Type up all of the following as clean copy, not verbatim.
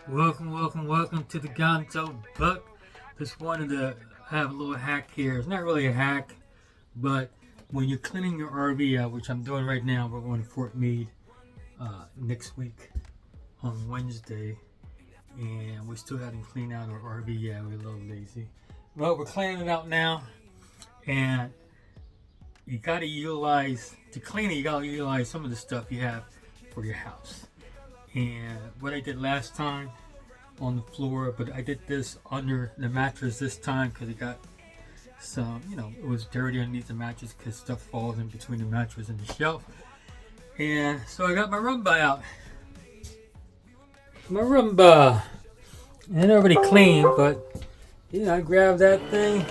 Welcome to the Gonzo Buck. Just wanted to have a little hack here. It's not really a hack, but when you're cleaning your RV out, which I'm doing right now, we're going to Fort Meade next week on Wednesday, and we still haven't cleaned out our RV yet. We're a little lazy. Well, we're cleaning it out now, and you got to utilize, to clean it, you got to utilize some of the stuff you have for your house. And what I did last time on the floor, but I did this under the mattress this time because it got some, it was dirty underneath the mattress because stuff falls in between the mattress and the shelf. And so I got my Roomba out. My Roomba. Ain't already clean, but yeah, I grabbed that thing.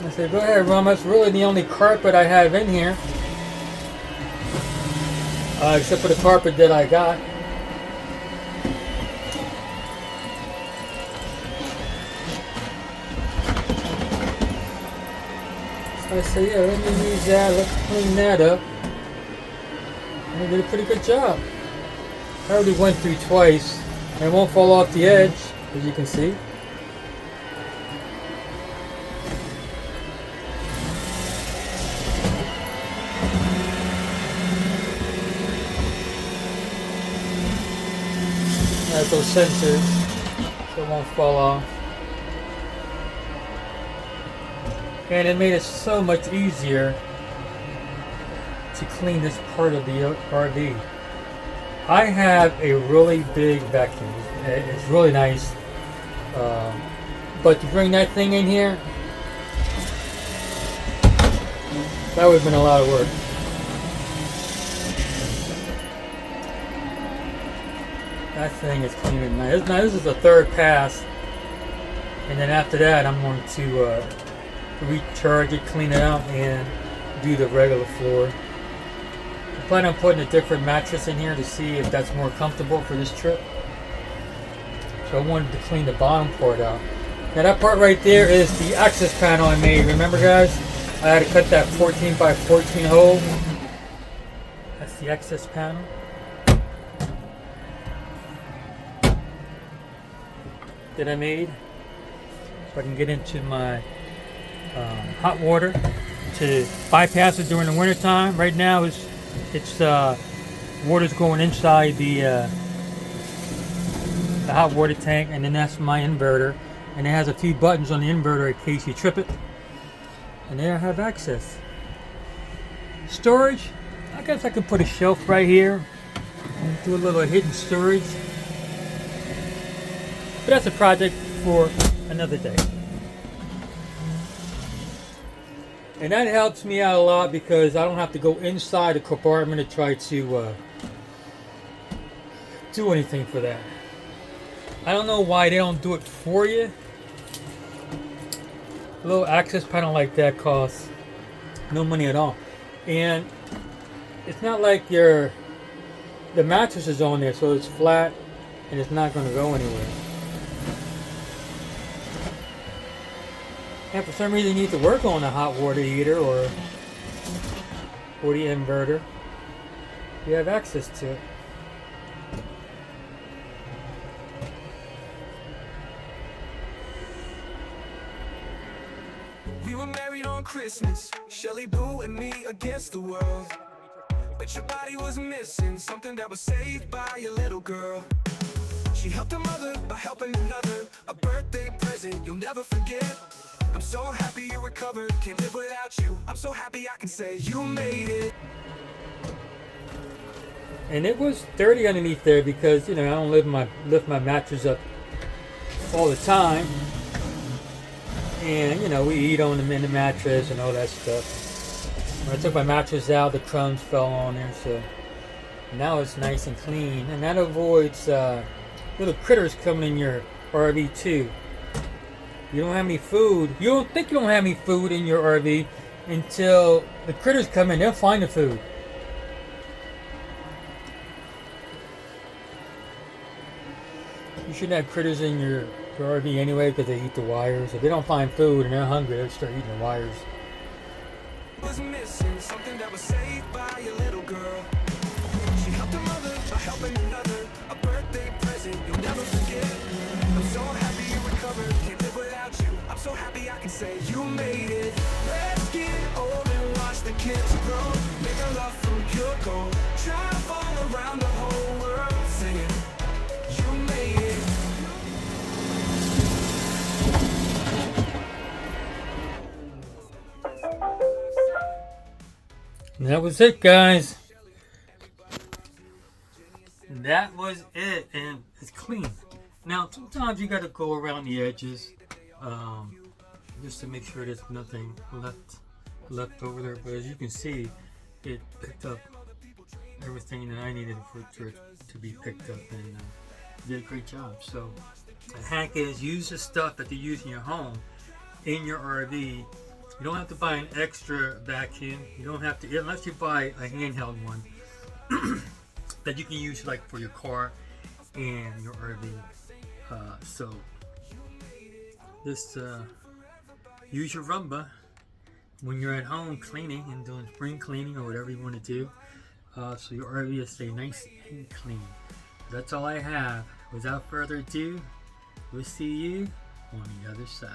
I said, go ahead, Roomba. It's really the only carpet I have in here. Except for the carpet that I got. So I said, yeah, let me use that. Let's clean that up. And I did a pretty good job. I already went through twice. And it won't fall off the edge, as you can see. Has those sensors, so it won't fall off. And it made it so much easier to clean this part of the RV. I have a really big vacuum. It's really nice. But to bring that thing in here, that would have been a lot of work. That thing is cleaning nice. Now this is the third pass, and then after that I'm going to recharge it, clean it out, and do the regular floor. I plan on putting a different mattress in here to see if that's more comfortable for this trip. So I wanted to clean the bottom part out. Now that part right there is the access panel I made. Remember guys? I had to cut that 14 by 14 hole. That's the access panel. That I made, so I can get into my hot water to bypass it during the winter time. Right now it's water's going inside the hot water tank, and then that's my inverter, and it has a few buttons on the inverter in case you trip it. And there I have access. Storage, I guess I could put a shelf right here and do a little hidden storage. But that's a project for another day. And that helps me out a lot because I don't have to go inside the compartment to try to do anything for that. I don't know why they don't do it for you. A little access panel like that costs no money at all. And it's not like the mattress is on there, so it's flat and it's not going to go anywhere. And for some reason you need to work on a hot water heater or the inverter, you have access to it. We were married on Christmas, Shelly Boo and me against the world. But your body was missing something that was saved by your little girl. She helped her mother by helping another, a birthday present you'll never forget. I'm so happy you recovered, can't live without you. I'm so happy I can say you made it. And it was dirty underneath there because, I don't lift my mattress up all the time. And, we eat on them in the mattress and all that stuff. When I took my mattress out, the crumbs fell on there, so now it's nice and clean. And that avoids little critters coming in your RV too. You don't have any food. You don't think you don't have any food in your RV until the critters come in. They'll find the food. You shouldn't have critters in your RV anyway because they eat the wires. If they don't find food and they're hungry, they'll start eating the wires. Was missing something that was saved by your little girl. another, a birthday present you'll never forget. I'm so happy you recovered, can't live without you. I'm so happy I can say you made it. Let's get old and watch the kids grow. Make a love from your goal. Travel around the whole world singing, you made it. And that was it, guys. That was it, and it's clean. Now, sometimes you got to go around the edges, just to make sure there's nothing left over there. But as you can see, it picked up everything that I needed for it to be picked up, and did a great job. So, the hack is use the stuff that you use in your home in your RV. You don't have to buy an extra vacuum. You don't have to, unless you buy a handheld one that you can use like for your car and your RV. So just use your Roomba when you're at home cleaning and doing spring cleaning or whatever you want to do, so your RV will stay nice and clean. That's all I have. Without further ado, we'll see you on the other side.